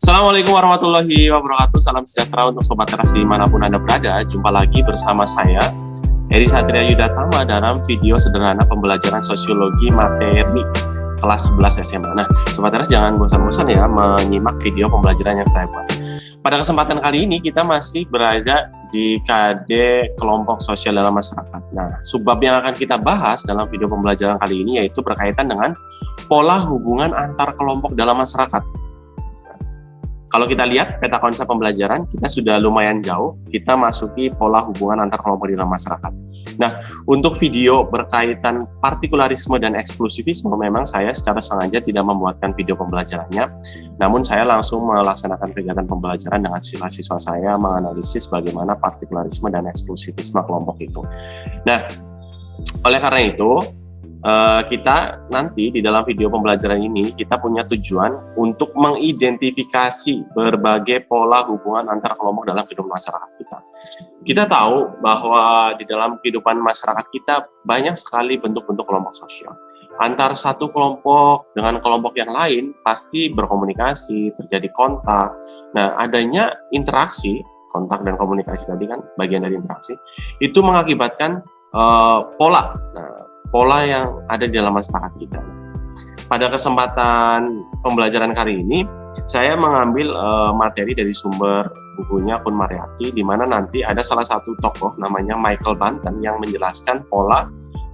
Assalamualaikum warahmatullahi wabarakatuh. Salam sejahtera untuk Sobat Teras dimanapun Anda berada. Jumpa lagi bersama saya, Eri Satria Yudatama, dalam video sederhana pembelajaran sosiologi materi kelas 11 SMA. Nah, Sobat Teras jangan bosan-bosan ya menyimak video pembelajaran yang saya buat. Pada kesempatan kali ini kita masih berada di KD kelompok sosial dalam masyarakat. Nah, subbab yang akan kita bahas dalam video pembelajaran kali ini yaitu berkaitan dengan pola hubungan antar kelompok dalam masyarakat. Kalau kita lihat peta konsep pembelajaran, kita sudah lumayan jauh, kita masuki pola hubungan antar kelompok di dalam masyarakat. Nah, untuk video berkaitan partikularisme dan eksklusivisme, memang saya secara sengaja tidak membuatkan video pembelajarannya, namun saya langsung melaksanakan kegiatan pembelajaran dengan siswa-siswa saya menganalisis bagaimana partikularisme dan eksklusivisme kelompok itu. Nah, oleh karena itu, kita nanti di dalam video pembelajaran ini kita punya tujuan untuk mengidentifikasi berbagai pola hubungan antar kelompok dalam kehidupan masyarakat kita. Kita tahu bahwa di dalam kehidupan masyarakat kita banyak sekali bentuk-bentuk kelompok sosial. Antar satu kelompok dengan kelompok yang lain pasti berkomunikasi, terjadi kontak. Nah, adanya interaksi, kontak dan komunikasi tadi kan bagian dari interaksi, itu mengakibatkan pola. Nah, pola yang ada di dalam masyarakat kita. Pada kesempatan pembelajaran kali ini, saya mengambil materi dari sumber bukunya Kun Mariyati, di mana nanti ada salah satu tokoh namanya Michael Banton yang menjelaskan pola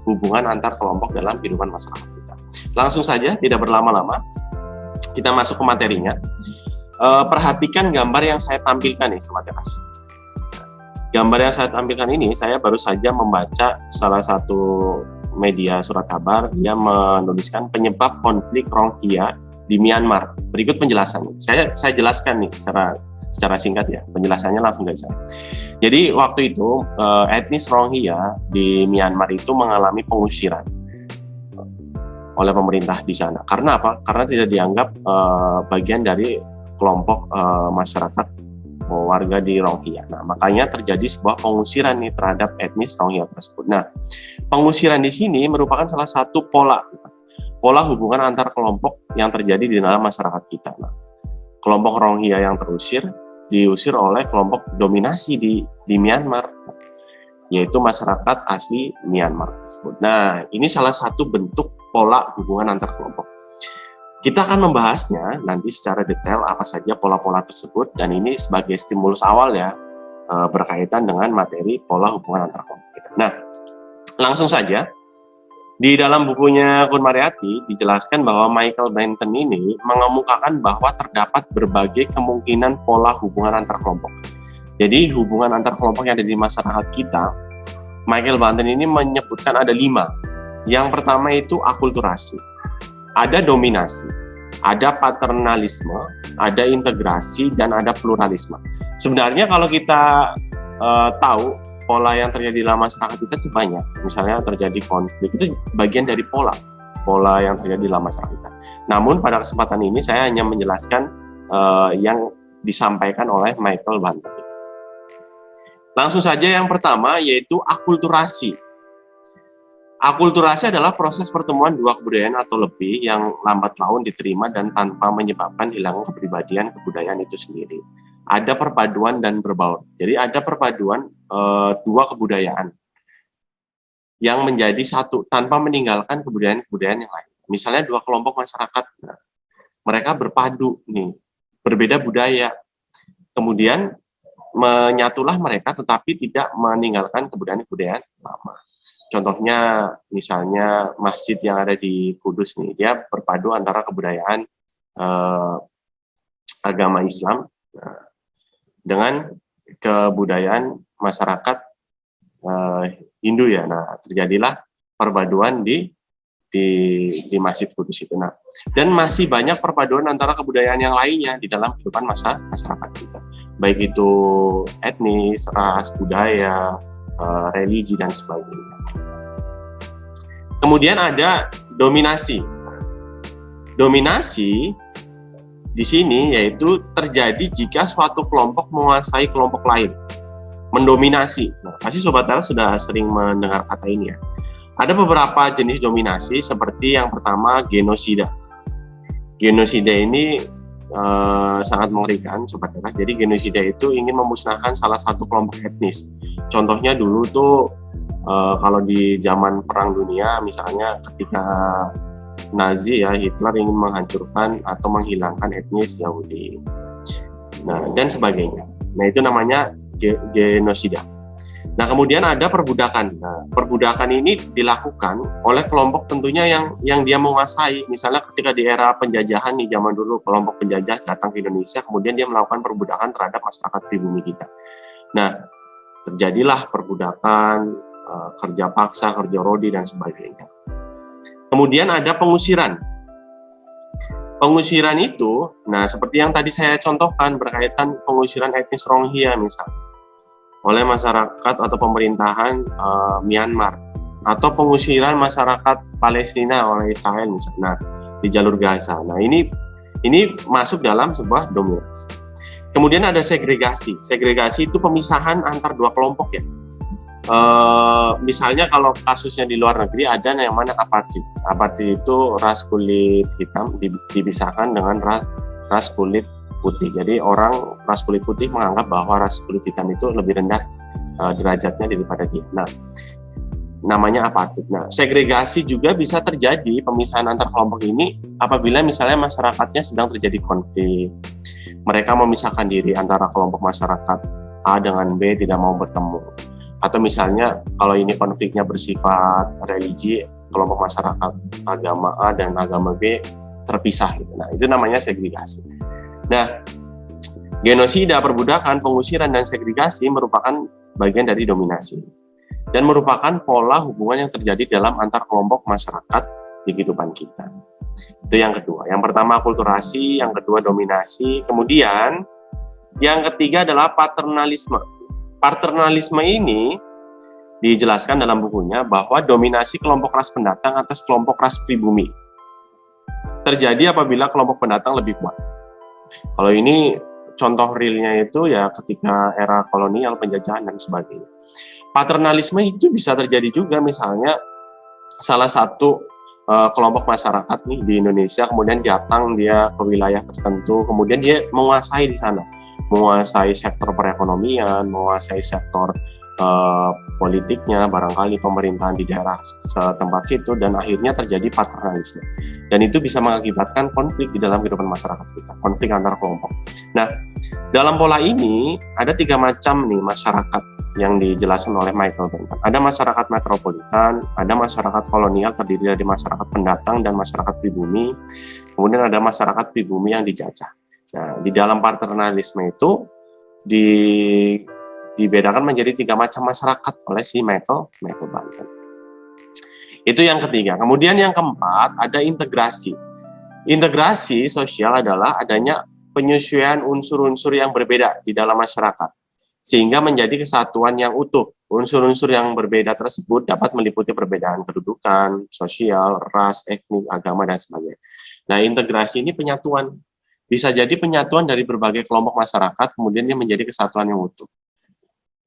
hubungan antar kelompok dalam kehidupan masyarakat kita. Langsung saja, tidak berlama-lama, kita masuk ke materinya. Perhatikan gambar yang saya tampilkan nih, Sobat Teras. Gambar yang saya tampilkan ini, saya baru saja membaca salah satu media surat kabar, dia menuliskan penyebab konflik Rohingya di Myanmar. Berikut penjelasan. Saya jelaskan nih secara singkat ya. Penjelasannya langsung dari saya. Jadi waktu itu etnis Rohingya di Myanmar itu mengalami pengusiran oleh pemerintah di sana. Karena apa? Karena tidak dianggap bagian dari kelompok masyarakat warga di Rohingya. Nah, makanya terjadi sebuah pengusiran nih terhadap etnis Rohingya tersebut. Nah, pengusiran di sini merupakan salah satu pola hubungan antar kelompok yang terjadi di dalam masyarakat kita. Nah, kelompok Rohingya yang diusir oleh kelompok dominasi di Myanmar, yaitu masyarakat asli Myanmar tersebut. Nah, ini salah satu bentuk pola hubungan antar kelompok. Kita akan membahasnya nanti secara detail apa saja pola-pola tersebut, dan ini sebagai stimulus awal ya berkaitan dengan materi pola hubungan antar kelompok kita. Nah, langsung saja di dalam bukunya Kun Mariyati dijelaskan bahwa Michael Banton ini mengemukakan bahwa terdapat berbagai kemungkinan pola hubungan antar kelompok. Jadi hubungan antar kelompok yang ada di masyarakat kita, Michael Banton ini menyebutkan ada 5. Yang pertama itu akulturasi. Ada dominasi, ada paternalisme, ada integrasi, dan ada pluralisme. Sebenarnya kalau kita tahu pola yang terjadi dalam masyarakat kita itu banyak. Misalnya terjadi konflik, itu bagian dari pola yang terjadi dalam masyarakat kita. Namun pada kesempatan ini saya hanya menjelaskan yang disampaikan oleh Michael Banton. Langsung saja yang pertama yaitu akulturasi. Akulturasi adalah proses pertemuan dua kebudayaan atau lebih yang lambat laun diterima dan tanpa menyebabkan hilangnya kepribadian kebudayaan itu sendiri. Ada perpaduan dan berbaur. Jadi ada perpaduan dua kebudayaan yang menjadi satu tanpa meninggalkan kebudayaan-kebudayaan yang lain. Misalnya dua kelompok masyarakat, nah, mereka berpadu nih, berbeda budaya. Kemudian menyatulah mereka tetapi tidak meninggalkan kebudayaan-kebudayaan lama. Contohnya misalnya masjid yang ada di Kudus nih, dia berpadu antara kebudayaan agama Islam dengan kebudayaan masyarakat Hindu ya. Nah, terjadilah perpaduan di Masjid Kudus itu. Nah, dan masih banyak perpaduan antara kebudayaan yang lainnya di dalam kehidupan masyarakat kita. Baik itu etnis, ras, budaya, religi dan sebagainya. Kemudian ada dominasi. Dominasi di sini yaitu terjadi jika suatu kelompok menguasai kelompok lain, mendominasi. Nah, pasti Sobat Teras sudah sering mendengar kata ini ya. Ada beberapa jenis dominasi seperti yang pertama genosida. Genosida ini sangat mengerikan Sobat Teras. Jadi genosida itu ingin memusnahkan salah satu kelompok etnis. Contohnya dulu tuh kalau di zaman Perang Dunia misalnya ketika Nazi ya, Hitler ingin menghancurkan atau menghilangkan etnis Yahudi. Nah, dan sebagainya. Nah, itu namanya genosida. Nah, kemudian ada perbudakan. Nah, perbudakan ini dilakukan oleh kelompok tentunya yang dia menguasai. Misalnya ketika di era penjajahan nih, zaman dulu kelompok penjajah datang ke Indonesia, kemudian dia melakukan perbudakan terhadap masyarakat pribumi kita. Nah, terjadilah perbudakan, kerja paksa, kerja rodi, dan sebagainya. Kemudian ada pengusiran. Pengusiran itu, nah seperti yang tadi saya contohkan berkaitan pengusiran etnis Rohingya misalnya, oleh masyarakat atau pemerintahan Myanmar, atau pengusiran masyarakat Palestina oleh Israel misalnya di jalur Gaza. Nah ini masuk dalam sebuah dominasi. Kemudian ada segregasi. Segregasi itu pemisahan antar dua kelompok ya. Misalnya kalau kasusnya di luar negeri ada yang mana apartheid. Apartheid itu ras kulit hitam dipisahkan dengan ras kulit putih. Jadi orang ras kulit putih menganggap bahwa ras kulit hitam itu lebih rendah derajatnya daripada dia. Nah, namanya apartheid. Nah, segregasi juga bisa terjadi pemisahan antar kelompok ini apabila misalnya masyarakatnya sedang terjadi konflik. Mereka memisahkan diri antara kelompok masyarakat A dengan B tidak mau bertemu. Atau misalnya kalau ini konfliknya bersifat religi, kelompok masyarakat agama A dan agama B terpisah gitu. Nah, itu namanya segregasi. Nah, genosida, perbudakan, pengusiran, dan segregasi merupakan bagian dari dominasi dan merupakan pola hubungan yang terjadi dalam antar kelompok masyarakat di kehidupan kita. Itu yang kedua. Yang pertama akulturasi, yang kedua dominasi, kemudian yang ketiga adalah paternalisme. Paternalisme ini dijelaskan dalam bukunya bahwa dominasi kelompok ras pendatang atas kelompok ras pribumi terjadi apabila kelompok pendatang lebih kuat. Kalau ini contoh realnya itu ya ketika era kolonial, penjajahan, dan sebagainya. Paternalisme itu bisa terjadi juga misalnya salah satu kelompok masyarakat nih di Indonesia kemudian datang dia ke wilayah tertentu, kemudian dia menguasai di sana, menguasai sektor perekonomian, menguasai sektor politiknya, barangkali pemerintahan di daerah setempat situ, dan akhirnya terjadi paternalisme. Dan itu bisa mengakibatkan konflik di dalam kehidupan masyarakat kita, konflik antar kelompok. Nah, dalam pola ini ada 3 macam nih masyarakat yang dijelaskan oleh Michael Benton. Ada masyarakat metropolitan, ada masyarakat kolonial terdiri dari masyarakat pendatang dan masyarakat pribumi, kemudian ada masyarakat pribumi yang dijajah. Nah, di dalam paternalisme itu dibedakan menjadi 3 macam masyarakat oleh si Michael Benton. Itu yang ketiga. Kemudian yang keempat ada integrasi. Integrasi sosial adalah adanya penyesuaian unsur-unsur yang berbeda di dalam masyarakat sehingga menjadi kesatuan yang utuh. Unsur-unsur yang berbeda tersebut dapat meliputi perbedaan kedudukan, sosial, ras, etnik, agama, dan sebagainya. Nah, integrasi ini penyatuan. Bisa jadi penyatuan dari berbagai kelompok masyarakat, kemudian dia menjadi kesatuan yang utuh.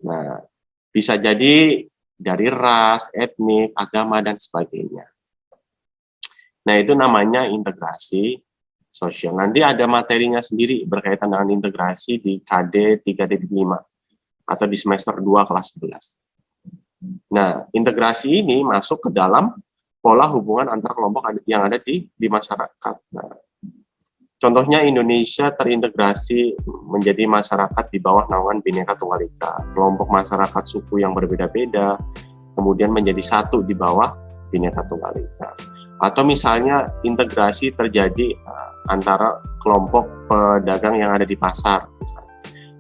Nah, bisa jadi dari ras, etnik, agama, dan sebagainya. Nah, itu namanya integrasi sosial. Nanti ada materinya sendiri berkaitan dengan integrasi di KD 3.5 atau di semester 2 kelas 11. Nah, integrasi ini masuk ke dalam pola hubungan antar kelompok yang ada di masyarakat. Nah, contohnya Indonesia terintegrasi menjadi masyarakat di bawah naungan Bhinneka Tunggal Ika. Kelompok masyarakat suku yang berbeda-beda kemudian menjadi satu di bawah Bhinneka Tunggal Ika. Atau misalnya integrasi terjadi antara kelompok pedagang yang ada di pasar. Misalnya.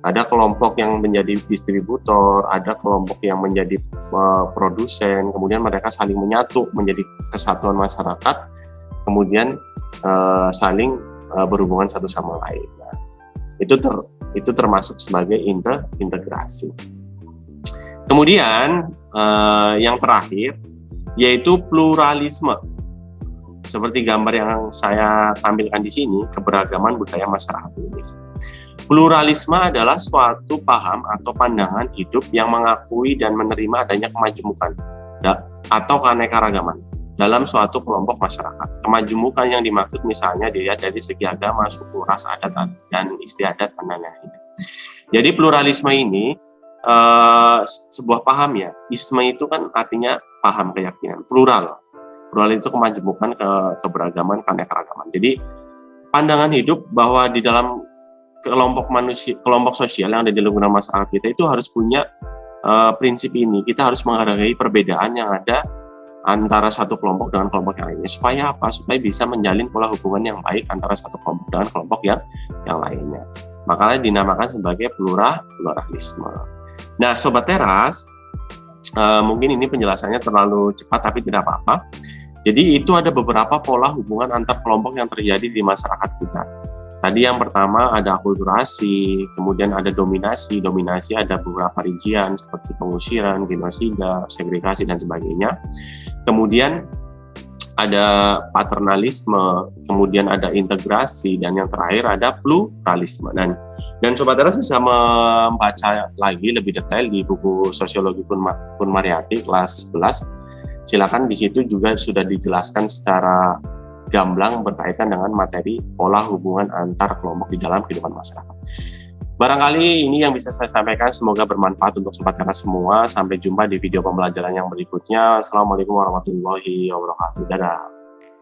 Ada kelompok yang menjadi distributor, ada kelompok yang menjadi produsen, kemudian mereka saling menyatu menjadi kesatuan masyarakat, kemudian saling berhubungan satu sama lain. Nah, itu termasuk sebagai integrasi. Kemudian yang terakhir yaitu pluralisme. Seperti gambar yang saya tampilkan di sini, keberagaman budaya masyarakat Indonesia. Pluralisme adalah suatu paham atau pandangan hidup yang mengakui dan menerima adanya kemajemukan atau keanekaragaman dalam suatu kelompok masyarakat. Kemajemukan yang dimaksud misalnya dilihat dari segi agama, suku, ras, adat, dan istiadat dan lain-lain. Jadi pluralisme ini sebuah paham ya. Isme itu kan artinya paham, keyakinan. Plural itu kemajemukan, keberagaman, keanekaragaman. Jadi pandangan hidup bahwa di dalam kelompok sosial yang ada di lingkungan masyarakat kita itu harus punya prinsip ini. Kita harus menghargai perbedaan yang ada antara satu kelompok dengan kelompok yang lainnya. Supaya apa? Supaya bisa menjalin pola hubungan yang baik antara satu kelompok dengan kelompok yang lainnya. Makanya dinamakan sebagai pluralisme. Nah, Sobat Teras, mungkin ini penjelasannya terlalu cepat tapi tidak apa-apa. Jadi itu ada beberapa pola hubungan antar kelompok yang terjadi di masyarakat kita. Tadi yang pertama ada akulturasi, kemudian ada dominasi. Dominasi ada beberapa rincian seperti pengusiran, genosida, segregasi, dan sebagainya. Kemudian ada paternalisme, kemudian ada integrasi, dan yang terakhir ada pluralisme. Dan Sobat Teras bisa membaca lagi lebih detail di buku Sosiologi Kunmariati kelas 11. Silakan, di situ juga sudah dijelaskan secara gamblang berkaitan dengan materi pola hubungan antar kelompok di dalam kehidupan masyarakat. Barangkali ini yang bisa saya sampaikan, semoga bermanfaat untuk Sobat Teras semua. Sampai jumpa di video pembelajaran yang berikutnya. Assalamualaikum warahmatullahi wabarakatuh. Dadah.